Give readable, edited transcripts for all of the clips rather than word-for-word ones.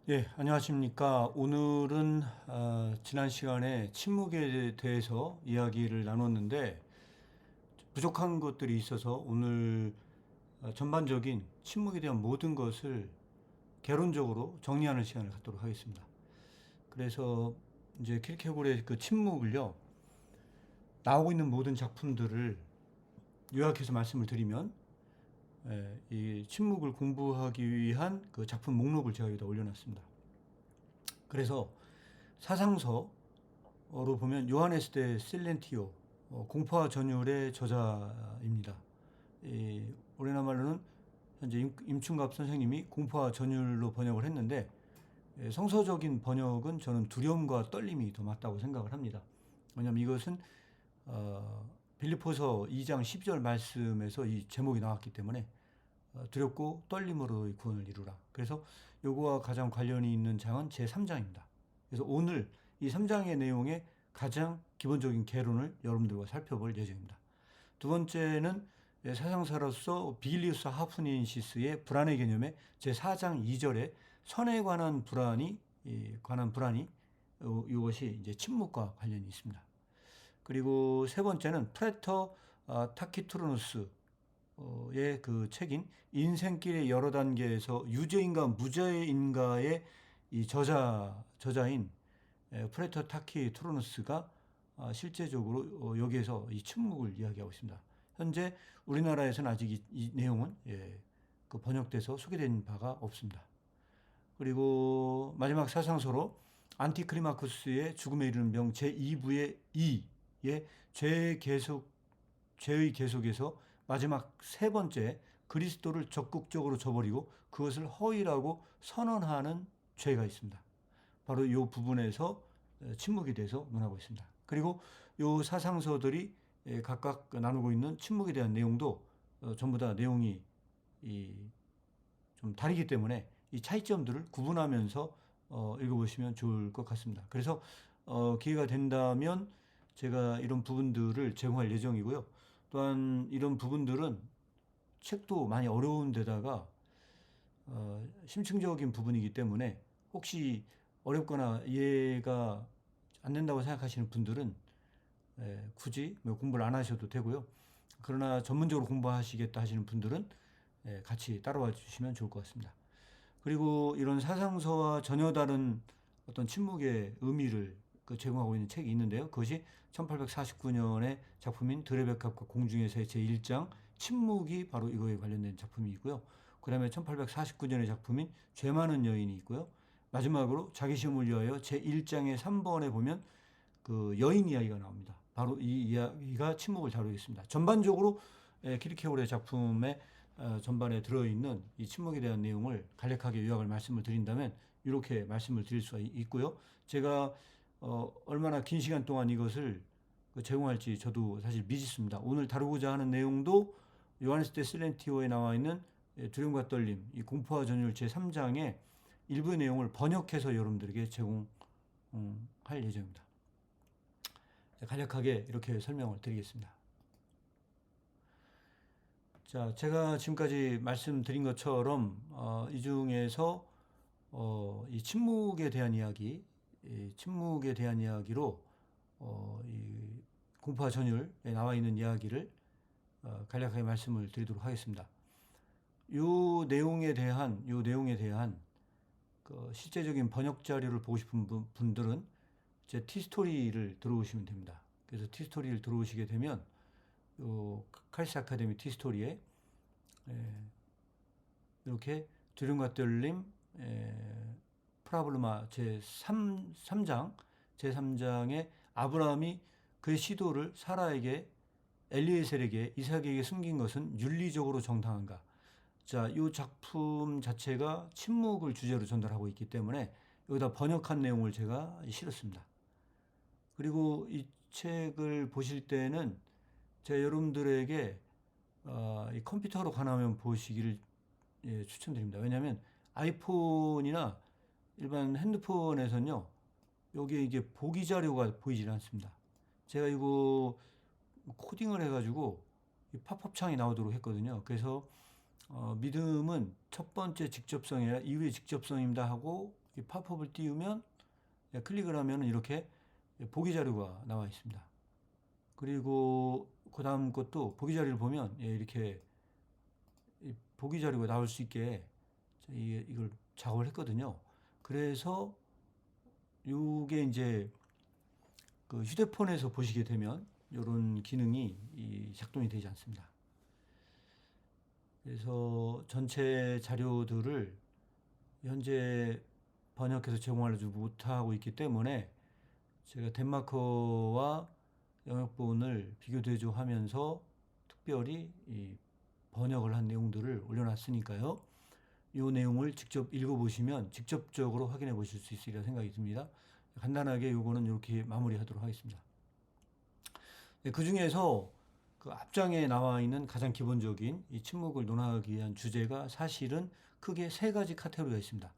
예, 안녕하십니까. 오늘은 지난 시간에 침묵에 대해서 이야기를 나눴는데 부족한 것들이 있어서 오늘 전반적인 침묵에 대한 모든 것을 개론적으로 정리하는 시간을 갖도록 하겠습니다. 그래서 이제 킬케고르의 그 침묵을요, 나오고 있는 모든 작품들을 요약해서 말씀을 드리면, 이 침묵을 공부하기 위한 그 작품 목록을 제가 여기다 올려놨습니다. 그래서 사상서 로 보면 요하네스 대 실렌티오, 공포와 전율의 저자입니다. 우리나라 말로는 현재 임충갑 선생님이 공포와 전율로 번역을 했는데, 성서적인 번역은 저는 두려움과 떨림이 더 맞다고 생각을 합니다. 왜냐하면 이것은 빌립보서 2장 12절 말씀에서 이 제목이 나왔기 때문에 두렵고 떨림으로의 구원을 이루라. 그래서 요거와 가장 관련이 있는 장은 제3장입니다. 그래서 오늘 이 3장의 내용의 가장 기본적인 개론을 여러분들과 살펴볼 예정입니다. 두 번째는 사상사로서 비길리우스 하프니시스의 불안의 개념의 제4장 2절에 선에 관한 불안이 이것이 이제 침묵과 관련이 있습니다. 그리고 세 번째는 프레터 타키투르누스의 그 책인 인생길의 여러 단계에서 유죄인가 무죄인가의 이 저자인 프레터 타키투르누스가 실제적으로 여기에서 이 침묵을 이야기하고 있습니다. 현재 우리나라에서는 아직 이 내용은 그 번역돼서 소개된 바가 없습니다. 그리고 마지막 사상서로 안티크리마쿠스의 죽음에 이르는 병 제2부의 2의 죄의 계속에서 마지막 세 번째 그리스도를 적극적으로 저버리고 그것을 허위라고 선언하는 죄가 있습니다. 바로 이 부분에서 침묵에 대해서 논하고 있습니다. 그리고 이 사상서들이 각각 나누고 있는 침묵에 대한 내용도 전부 다 내용이 좀 다르기 때문에 이 차이점들을 구분하면서 읽어보시면 좋을 것 같습니다. 그래서 기회가 된다면 제가 이런 부분들을 제공할 예정이고요. 또한 이런 부분들은 책도 많이 어려운 데다가 심층적인 부분이기 때문에 혹시 어렵거나 이해가 안 된다고 생각하시는 분들은 굳이 공부를 안 하셔도 되고요. 그러나 전문적으로 공부하시겠다 하시는 분들은 같이 따라와 주시면 좋을 것 같습니다. 그리고 이런 사상서와 전혀 다른 어떤 침묵의 의미를 제공하고 있는 책이 있는데요. 그것이 1849년의 작품인 드레베캅과 공중에서의 제1장 침묵이 바로 이거에 관련된 작품이고요. 그 다음에 1849년의 작품인 죄 많은 여인이 있고요. 마지막으로 자기 시험을 위하여 제1장의 3번에 보면 그 여인 이야기가 나옵니다. 바로 이 이야기가 침묵을 다루고 있습니다. 전반적으로 키르케고르의 작품의 전반에 들어있는 이 침묵에 대한 내용을 간략하게 요약을 말씀을 드린다면 이렇게 말씀을 드릴 수가 있고요. 제가 얼마나 긴 시간 동안 이것을 제공할지 저도 사실 미지수입니다. 오늘 다루고자 하는 내용도 요하네스 대 실렌티오에 나와 있는 두려움과 떨림, 이 공포와 전율 제3장의 일부 내용을 번역해서 여러분들에게 제공할 예정입니다. 간략하게 이렇게 설명을 드리겠습니다. 자, 제가 지금까지 말씀드린 것처럼 이 중에서 이 침묵에 대한 이야기, 침묵에 대한 이야기로 이 공포와 전율에 나와 있는 이야기를 간략하게 말씀을 드리도록 하겠습니다. 요 내용에 대한 그 실제적인 번역 자료를 보고 싶은 분들은 제 티스토리를 들어오시면 됩니다. 그래서 티스토리를 들어오시게 되면 요 칼스 아카데미 티스토리에 이렇게 두려움과 떨림 프라블마 제3장에 아브라함이 그의 시도를 사라에게 엘리에셀에게 이삭에게 숨긴 것은 윤리적으로 정당한가. 자, 이 작품 자체가 침묵을 주제로 전달하고 있기 때문에 여기다 번역한 내용을 제가 실었습니다. 그리고 이 책을 보실 때는 제가 여러분들에게 이 컴퓨터로 관하면 보시기를 추천드립니다. 왜냐하면 아이폰이나 일반 핸드폰에서는요, 여기에 이게 보기 자료가 보이질 않습니다. 제가 이거 코딩을 해가지고 이 팝업 창이 나오도록 했거든요. 그래서 믿음은 첫 번째 직접성이 아니라 이후의 직접성입니다 하고 이 팝업을 띄우면 클릭을 하면 이렇게 보기 자료가 나와 있습니다. 그리고 그 다음 것도 보기 자료를 보면 이렇게 보기 자료가 나올 수 있게 이걸 작업을 했거든요. 그래서 이게 이제 그 휴대폰에서 보시게 되면 이런 기능이 작동이 되지 않습니다. 그래서 전체 자료들을 현재 번역해서 제공하지 못하고 있기 때문에 제가 덴마크와 영역본을 비교 대조하면서 특별히 이 번역을 한 내용들을 올려놨으니까요. 이 내용을 직접 읽어보시면 직접적으로 확인해 보실 수 있으리라 생각이 듭니다. 간단하게 요거는 이렇게 마무리하도록 하겠습니다. 그 중에서 그 앞장에 나와 있는 가장 기본적인 이 침묵을 논하기 위한 주제가 사실은 크게 세 가지 카테고리가 있습니다.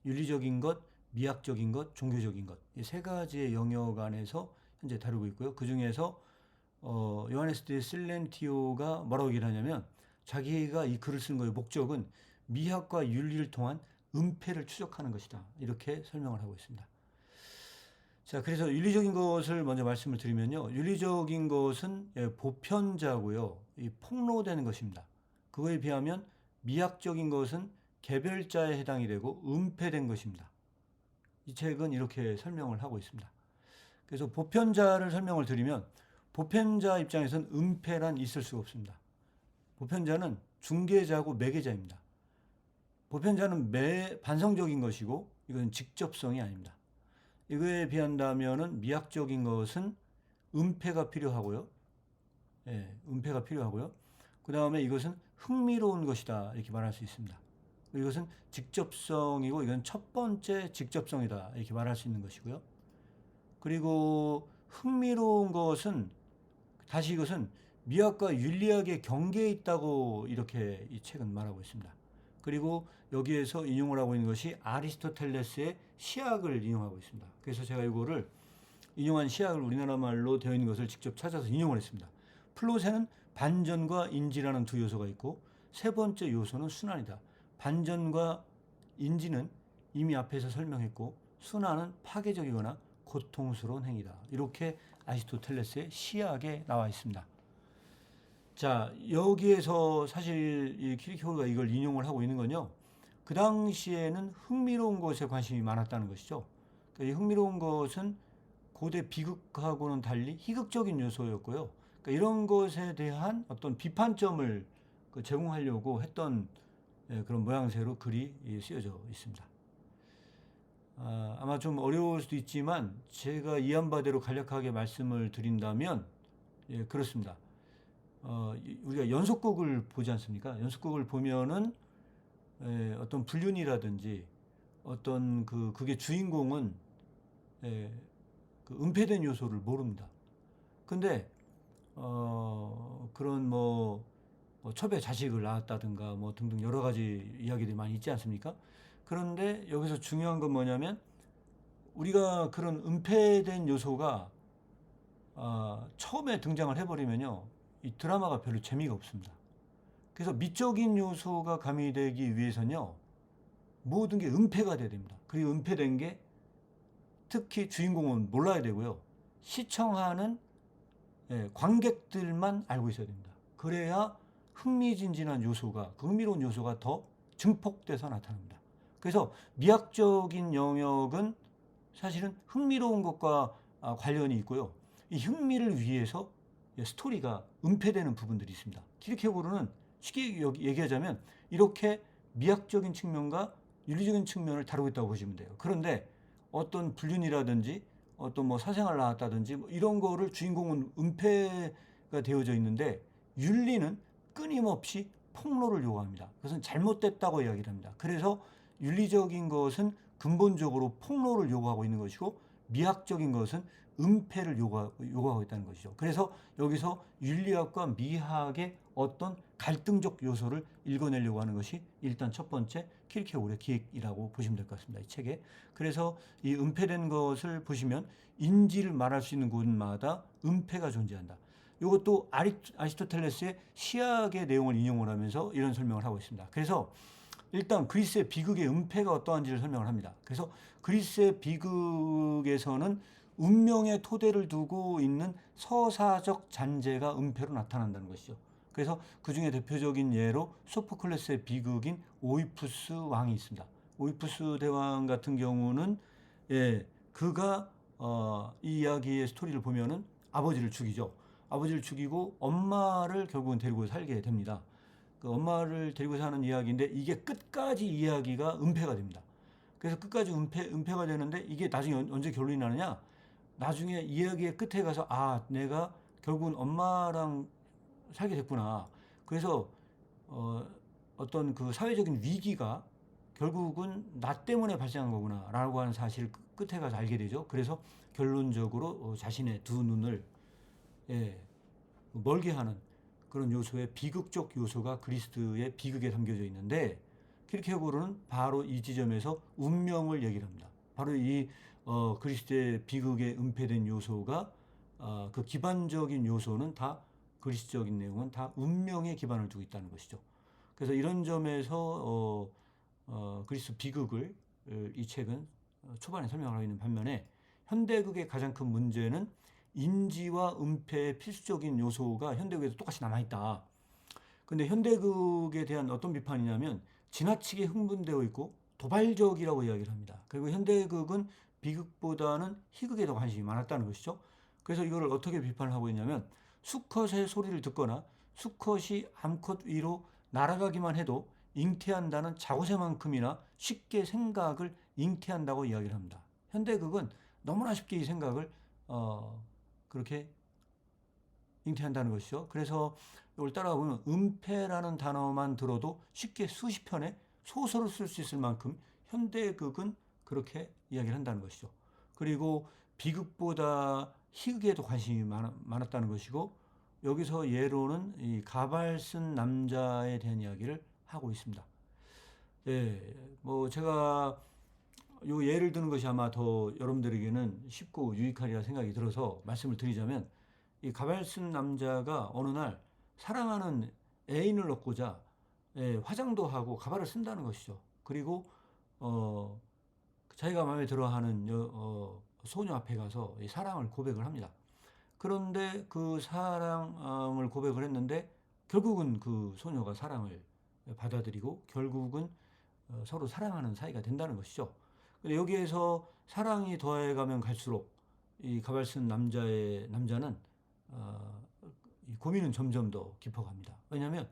윤리적인 것, 미학적인 것, 종교적인 것. 이 세 가지의 영역 안에서 현재 다루고 있고요. 그 중에서 요하네스 데 실렌티오가 뭐라고 얘기를 하냐면 자기가 이 글을 쓴 거의 목적은 미학과 윤리를 통한 은폐를 추적하는 것이다. 이렇게 설명을 하고 있습니다. 자, 그래서 윤리적인 것을 먼저 말씀을 드리면요. 윤리적인 것은 보편자고요. 이 폭로되는 것입니다. 그거에 비하면 미학적인 것은 개별자에 해당이 되고 은폐된 것입니다. 이 책은 이렇게 설명을 하고 있습니다. 그래서 보편자를 설명을 드리면 보편자 입장에서는 은폐란 있을 수가 없습니다. 보편자는 중개자고 매개자입니다. 보편자는 반성적인 것이고 이건 직접성이 아닙니다. 이거에 비한다면은 미학적인 것은 은폐가 필요하고요. 은폐가 필요하고요. 그 다음에 이것은 흥미로운 것이다 이렇게 말할 수 있습니다. 이것은 직접성이고 이건 첫 번째 직접성이다 이렇게 말할 수 있는 것이고요. 그리고 흥미로운 것은 다시 이것은 미학과 윤리학의 경계에 있다고 이렇게 이 책은 말하고 있습니다. 그리고 여기에서 인용을 하고 있는 것이 아리스토텔레스의 시학을 인용하고 있습니다. 그래서 제가 이거를 인용한 시학을 우리나라 말로 되어 있는 것을 직접 찾아서 인용을 했습니다. 플롯에는 반전과 인지라는 두 요소가 있고 세 번째 요소는 순환이다. 반전과 인지는 이미 앞에서 설명했고 순환은 파괴적이거나 고통스러운 행위다. 이렇게 아리스토텔레스의 시학에 나와 있습니다. 자, 여기에서 사실 이 키르케고르가 이걸 인용을 하고 있는 건요. 그 당시에는 흥미로운 것에 관심이 많았다는 것이죠. 그러니까 이 흥미로운 것은 고대 비극하고는 달리 희극적인 요소였고요. 그러니까 이런 것에 대한 어떤 비판점을 제공하려고 했던 그런 모양새로 글이 쓰여져 있습니다. 아마 좀 어려울 수도 있지만 제가 이해한 바대로 간략하게 말씀을 드린다면 그렇습니다. 우리가 연속극을 보지 않습니까? 연속극을 보면은 어떤 불륜이라든지 어떤 그게 주인공은 그 은폐된 요소를 모릅니다. 근데 그런 뭐 첩에 자식을 낳았다든가 뭐 등등 여러 가지 이야기들이 많이 있지 않습니까? 그런데 여기서 중요한 건 뭐냐면 우리가 그런 은폐된 요소가 처음에 등장을 해버리면요. 이 드라마가 별로 재미가 없습니다. 그래서 미적인 요소가 가미되기 위해서는요. 모든 게 은폐가 돼야 됩니다. 그리고 은폐된 게 특히 주인공은 몰라야 되고요. 시청하는 관객들만 알고 있어야 됩니다. 그래야 흥미진진한 요소가, 그 흥미로운 요소가 더 증폭돼서 나타납니다. 그래서 미학적인 영역은 사실은 흥미로운 것과 관련이 있고요. 이 흥미를 위해서 스토리가 은폐되는 부분들이 있습니다. 키르케고르는 쉽게 얘기하자면 이렇게 미학적인 측면과 윤리적인 측면을 다루고 있다고 보시면 돼요. 그런데 어떤 불륜이라든지 어떤 뭐 사생활 나왔다든지 뭐 이런 거를 주인공은 은폐가 되어져 있는데 윤리는 끊임없이 폭로를 요구합니다. 그것은 잘못됐다고 이야기를 합니다. 그래서 윤리적인 것은 근본적으로 폭로를 요구하고 있는 것이고 미학적인 것은 은폐를 요구하고 있다는 것이죠. 그래서 여기서 윤리학과 미학의 어떤 갈등적 요소를 읽어내려고 하는 것이 일단 첫 번째 키르케고르의 기획이라고 보시면 될 것 같습니다. 이 책에. 그래서 이 은폐된 것을 보시면 인지를 말할 수 있는 곳마다 은폐가 존재한다. 이것도 아리스토텔레스의 시학의 내용을 인용을 하면서 이런 설명을 하고 있습니다. 그래서 일단 그리스의 비극의 은폐가 어떠한지를 설명을 합니다. 그래서 그리스의 비극에서는 운명의 토대를 두고 있는 서사적 잔재가 은폐로 나타난다는 것이죠. 그래서 그 중에 대표적인 예로 소포클레스의 비극인 오이푸스 왕이 있습니다. 오이푸스 대왕 같은 경우는 그가 이 이야기의 스토리를 보면은 아버지를 죽이죠. 아버지를 죽이고 엄마를 결국은 데리고 살게 됩니다. 그 엄마를 데리고 사는 이야기인데 이게 끝까지 이야기가 은폐가 됩니다. 그래서 끝까지 은폐가 되는데 이게 나중에 언제 결론이 나느냐? 나중에 이야기의 끝에 가서 내가 결국은 엄마랑 살게 됐구나. 그래서 어떤 그 사회적인 위기가 결국은 나 때문에 발생한 거구나라고 하는 사실을 끝에 가서 알게 되죠. 그래서 결론적으로 자신의 두 눈을 멀게 하는 그런 요소의 비극적 요소가 그리스의 비극에 담겨져 있는데 키르케고르는 바로 이 지점에서 운명을 얘기를 합니다. 바로 이 그리스의 비극에 은폐된 요소가 그 기반적인 요소는 다 그리스적인 내용은 다 운명에 기반을 두고 있다는 것이죠. 그래서 이런 점에서 그리스 비극을 이 책은 초반에 설명을 하고 있는 반면에 현대극의 가장 큰 문제는 인지와 은폐의 필수적인 요소가 현대극에도 똑같이 남아있다. 근데 현대극에 대한 어떤 비판이냐면 지나치게 흥분되어 있고 도발적이라고 이야기를 합니다. 그리고 현대극은 비극보다는 희극에 더 관심이 많았다는 것이죠. 그래서 이거를 어떻게 비판을 하고 있냐면 수컷의 소리를 듣거나 수컷이 암컷 위로 날아가기만 해도 잉태한다는 자고새만큼이나 쉽게 생각을 잉태한다고 이야기를 합니다. 현대극은 너무나 쉽게 이 생각을 그렇게 잉태한다는 것이죠. 그래서 이걸 따라가 보면 은폐라는 단어만 들어도 쉽게 수십 편의 소설을 쓸 수 있을 만큼 현대극은 그렇게 이야기를 한다는 것이죠. 그리고 비극보다 희극에도 관심이 많았다는 것이고 여기서 예로는 이 가발 쓴 남자에 대한 이야기를 하고 있습니다. 뭐 제가 요 예를 드는 것이 아마 더 여러분들에게는 쉽고 유익하리라 생각이 들어서 말씀을 드리자면 이 가발 쓴 남자가 어느 날 사랑하는 애인을 얻고자 화장도 하고 가발을 쓴다는 것이죠. 그리고 자기가 마음에 들어하는 소녀 앞에 가서 이 사랑을 고백을 합니다. 그런데 그 사랑을 고백을 했는데 결국은 그 소녀가 사랑을 받아들이고 결국은 서로 사랑하는 사이가 된다는 것이죠. 근데 여기에서 사랑이 더해가면 갈수록 이 가발 쓴 남자는 이 고민은 점점 더 깊어갑니다. 왜냐하면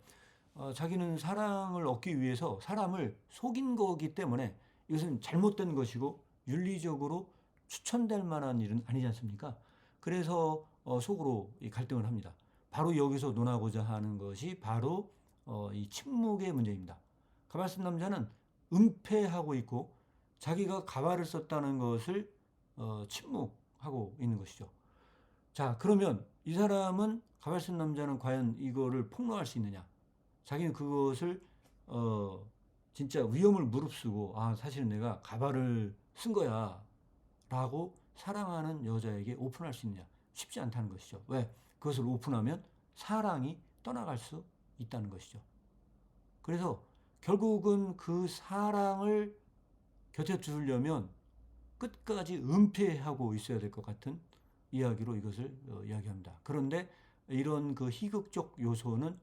자기는 사랑을 얻기 위해서 사람을 속인 거기 때문에 이것은 잘못된 것이고 윤리적으로 추천될 만한 일은 아니지 않습니까? 그래서 속으로 이 갈등을 합니다. 바로 여기서 논하고자 하는 것이 바로 이 침묵의 문제입니다. 가발 쓴 남자는 은폐하고 있고 자기가 가발을 썼다는 것을 침묵하고 있는 것이죠. 자, 그러면 이 사람은 가발 쓴 남자는 과연 이거를 폭로할 수 있느냐? 자기는 그것을 진짜 위험을 무릅쓰고 사실은 내가 가발을 쓴 거야 라고 사랑하는 여자에게 오픈할 수 있느냐? 쉽지 않다는 것이죠. 왜? 그것을 오픈하면 사랑이 떠나갈 수 있다는 것이죠. 그래서 결국은 그 사랑을 곁에 두려면 끝까지 은폐하고 있어야 될 것 같은 이야기로 이것을 이야기합니다. 그런데 이런 그 희극적 요소는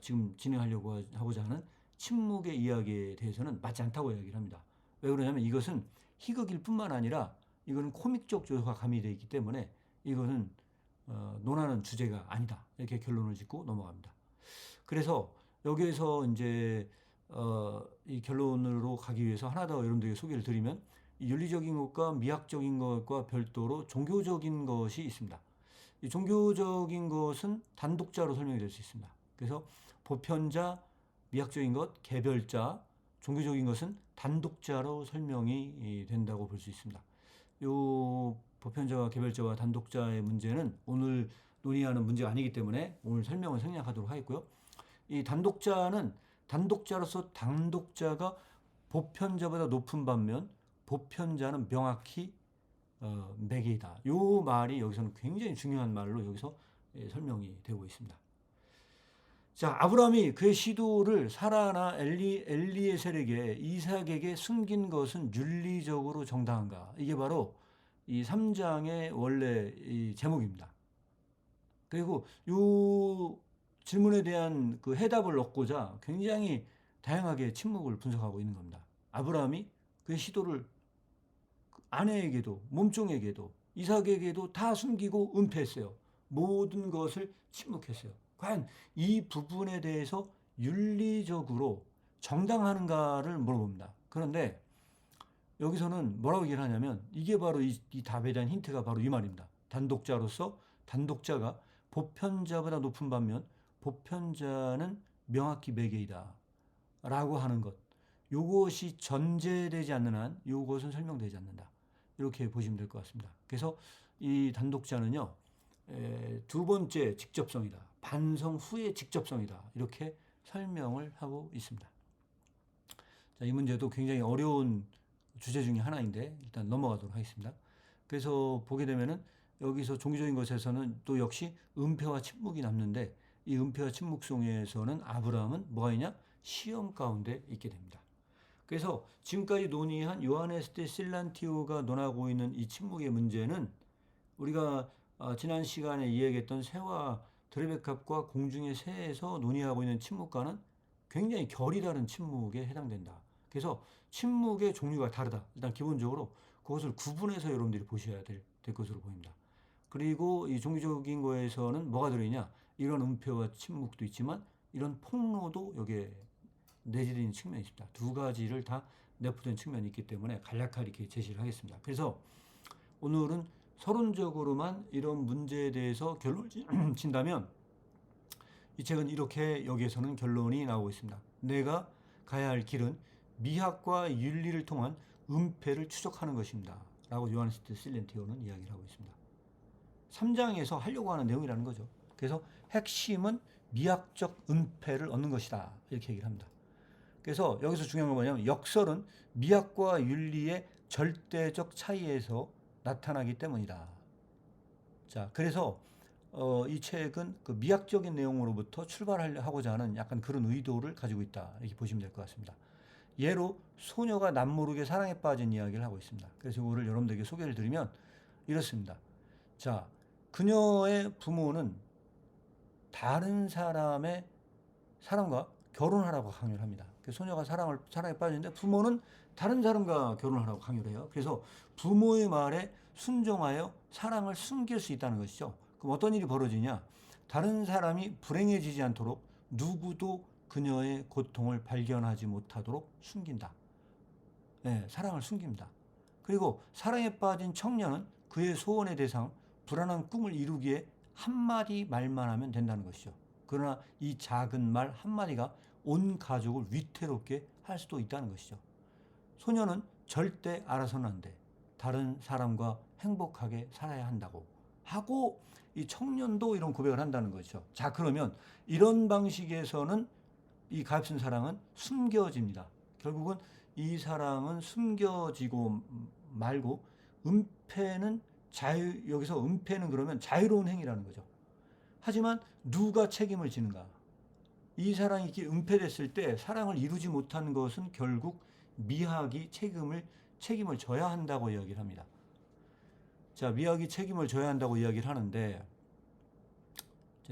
지금 진행하려고 하고자 하는 침묵의 이야기에 대해서는 맞지 않다고 이야기를 합니다. 왜 그러냐면 이것은 희극일 뿐만 아니라 이거는 코믹적 요소가 가미되어 있기 때문에 이거는 논하는 주제가 아니다. 이렇게 결론을 짓고 넘어갑니다. 그래서 여기에서 이제 이 결론으로 가기 위해서 하나 더 여러분들에게 소개를 드리면 윤리적인 것과 미학적인 것과 별도로 종교적인 것이 있습니다. 이 종교적인 것은 단독자로 설명이 될 수 있습니다. 그래서 보편자, 미학적인 것, 개별자, 종교적인 것은 단독자로 설명이 된다고 볼 수 있습니다. 요 보편자와 개별자와 단독자의 문제는 오늘 논의하는 문제가 아니기 때문에 오늘 설명을 생략하도록 하겠고요. 이 단독자는 단독자로서 단독자가 보편자보다 높은 반면 보편자는 명확히 매개이다. 이 말이 여기서는 굉장히 중요한 말로 여기서 설명이 되고 있습니다. 자, 아브라함이 그의 시도를 사라나 엘리에셀에게 이삭에게 숨긴 것은 윤리적으로 정당한가? 이게 바로 이 3장의 원래 이 제목입니다. 그리고 이 질문에 대한 그 해답을 얻고자 굉장히 다양하게 침묵을 분석하고 있는 겁니다. 아브라함이 그의 시도를 아내에게도 몸종에게도 이삭에게도 다 숨기고 은폐했어요. 모든 것을 침묵했어요. 과연 이 부분에 대해서 윤리적으로 정당한가를 물어봅니다. 그런데 여기서는 뭐라고 얘기를 하냐면 이게 바로 이 답에 대한 힌트가 바로 이 말입니다. 단독자로서 단독자가 보편자보다 높은 반면 보편자는 명확히 매개이다 라고 하는 것. 요것이 전제되지 않는 한 요것은 설명되지 않는다. 이렇게 보시면 될 것 같습니다. 그래서 이 단독자는요, 두 번째 직접성이다. 반성 후의 직접성이다. 이렇게 설명을 하고 있습니다. 자, 이 문제도 굉장히 어려운 주제 중에 하나인데 일단 넘어가도록 하겠습니다. 그래서 보게 되면은 여기서 종교적인 것에서는 또 역시 은폐와 침묵이 남는데 이 은폐와 침묵 속에서는 아브라함은 뭐가 있냐? 시험 가운데 있게 됩니다. 그래서 지금까지 논의한 요하네스 대 실란티오가 논하고 있는 이 침묵의 문제는 우리가 지난 시간에 이야기했던 새와 드레베캅과 공중의 새에서 논의하고 있는 침묵과는 굉장히 결이 다른 침묵에 해당된다. 그래서 침묵의 종류가 다르다. 일단 기본적으로 그것을 구분해서 여러분들이 보셔야 될 것으로 보입니다. 그리고 이 종교적인 거에서는 뭐가 들어있냐? 이런 은폐와 침묵도 있지만 이런 폭로도 여기에 내재되어 있는 측면이 있습니다. 두 가지를 다 내포된 측면이 있기 때문에 간략하게 이렇게 제시를 하겠습니다. 그래서 오늘은 서론적으로만 이런 문제에 대해서 결론을 친다면 이 책은 이렇게 여기에서는 결론이 나오고 있습니다. 내가 가야 할 길은 미학과 윤리를 통한 은폐를 추적하는 것입니다. 라고 요하네스 대 실란티오는 이야기를 하고 있습니다. 3장에서 하려고 하는 내용이라는 거죠. 그래서 핵심은 미학적 은폐를 얻는 것이다. 이렇게 얘기를 합니다. 그래서 여기서 중요한 건 뭐냐면 역설은 미학과 윤리의 절대적 차이에서 나타나기 때문이다. 자, 그래서 이 책은 그 미학적인 내용으로부터 출발하고자 하는 약간 그런 의도를 가지고 있다. 이렇게 보시면 될 것 같습니다. 예로 소녀가 남모르게 사랑에 빠진 이야기를 하고 있습니다. 그래서 이거를 여러분들에게 소개를 드리면 이렇습니다. 자, 그녀의 부모는 다른 사람의 사람과 결혼하라고 강요를 합니다. 소녀가 사랑에 빠지는데 부모는 다른 사람과 결혼하라고 강요를 해요. 그래서 부모의 말에 순종하여 사랑을 숨길 수 있다는 것이죠. 그럼 어떤 일이 벌어지냐? 다른 사람이 불행해지지 않도록 누구도 그녀의 고통을 발견하지 못하도록 숨긴다. 네, 사랑을 숨깁니다. 그리고 사랑에 빠진 청년은 그의 소원의 대상, 불안한 꿈을 이루기에 한마디 말만 하면 된다는 것이죠. 그러나 이 작은 말 한마디가 온 가족을 위태롭게 할 수도 있다는 것이죠. 소녀는 절대 알아서는 안 돼. 다른 사람과 행복하게 살아야 한다고 하고 이 청년도 이런 고백을 한다는 거죠. 자, 그러면 이런 방식에서는 이 가엾은 사랑은 숨겨집니다. 결국은 이 사랑은 숨겨지고 말고 은폐는 여기서 은폐는 그러면 자유로운 행위라는 거죠. 하지만 누가 책임을 지는가? 이 사랑이 이렇게 은폐됐을 때 사랑을 이루지 못한 것은 결국 미학이 책임을 져야 한다고 이야기를 합니다. 자, 미학이 책임을 져야 한다고 이야기를 하는데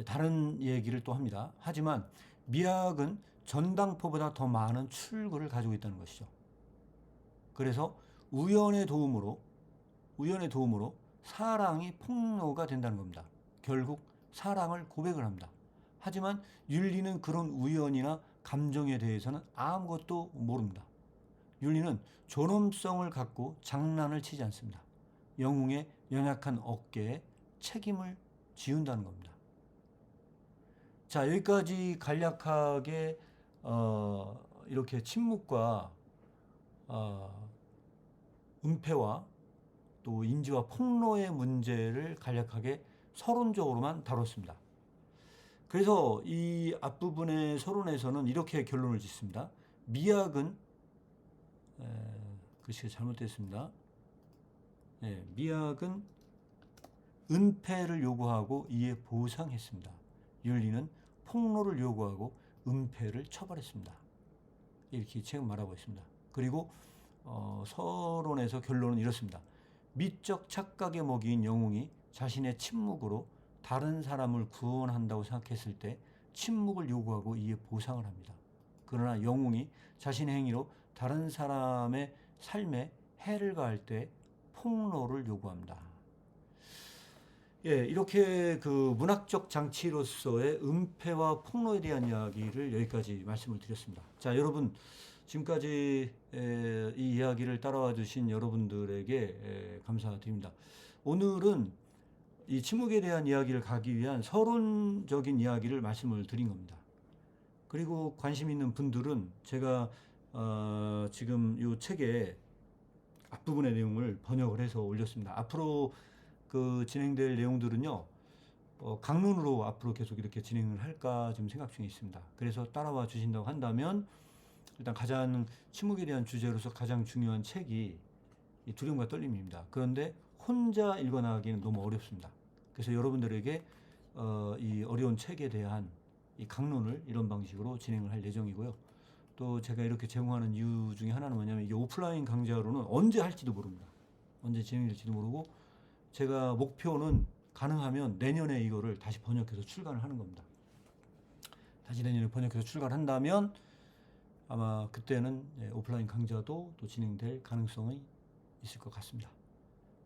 다른 얘기를 또 합니다. 하지만 미학은 전당포보다 더 많은 출구를 가지고 있다는 것이죠. 그래서 우연의 도움으로 사랑이 폭로가 된다는 겁니다. 결국 사랑을 고백을 합니다. 하지만 윤리는 그런 우연이나 감정에 대해서는 아무것도 모릅니다. 윤리는 존엄성을 갖고 장난을 치지 않습니다. 영웅의 연약한 어깨에 책임을 지운다는 겁니다. 자, 여기까지 간략하게 이렇게 침묵과 은폐와 또 인지와 폭로의 문제를 간략하게 서론적으로만 다뤘습니다. 그래서 이 앞부분의 서론에서는 이렇게 결론을 짓습니다. 미학은 글씨가 잘못됐습니다. 네, 미학은 은폐를 요구하고 이에 보상했습니다. 윤리는 폭로를 요구하고 은폐를 처벌했습니다. 이렇게 이 책은 말하고 있습니다. 그리고 서론에서 결론은 이렇습니다. 미적 착각에 먹인 영웅이 자신의 침묵으로 다른 사람을 구원한다고 생각했을 때 침묵을 요구하고 이에 보상을 합니다. 그러나 영웅이 자신의 행위로 다른 사람의 삶에 해를 가할 때 폭로를 요구합니다. 예, 이렇게 그 문학적 장치로서의 은폐와 폭로에 대한 이야기를 여기까지 말씀을 드렸습니다. 자, 여러분 지금까지 이 이야기를 따라와 주신 여러분들에게 감사드립니다. 오늘은 이 침묵에 대한 이야기를 가기 위한 서론적인 이야기를 말씀을 드린 겁니다. 그리고 관심 있는 분들은 제가 지금 이 책의 앞부분의 내용을 번역을 해서 올렸습니다. 앞으로 그 진행될 내용들은요, 강론으로 앞으로 계속 이렇게 진행을 할까 좀 생각 중에 있습니다. 그래서 따라와 주신다고 한다면 일단 가장 침묵에 대한 주제로서 가장 중요한 책이 이 두려움과 떨림입니다. 그런데 혼자 읽어나가기는 너무 어렵습니다. 그래서 여러분들에게 이 어려운 책에 대한 이 강론을 이런 방식으로 진행을 할 예정이고요. 또 제가 이렇게 제공하는 이유 중에 하나는 뭐냐면 이게 오프라인 강좌로는 언제 할지도 모릅니다. 언제 진행될지도 모르고 제가 목표는 가능하면 내년에 이거를 다시 번역해서 출간을 하는 겁니다. 다시 내년에 번역해서 출간한다면 아마 그때는 오프라인 강좌도 또 진행될 가능성이 있을 것 같습니다.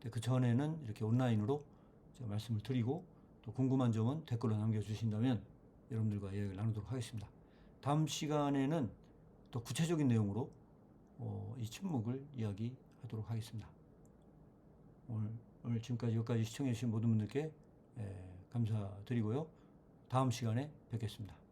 그 전에는 이렇게 온라인으로 제가 말씀을 드리고 또 궁금한 점은 댓글로 남겨주신다면 여러분들과 이야기를 나누도록 하겠습니다. 다음 시간에는 더 구체적인 내용으로 이 침묵을 이야기하도록 하겠습니다. 오늘 지금까지 여기까지 시청해주신 모든 분들께 감사드리고요. 다음 시간에 뵙겠습니다.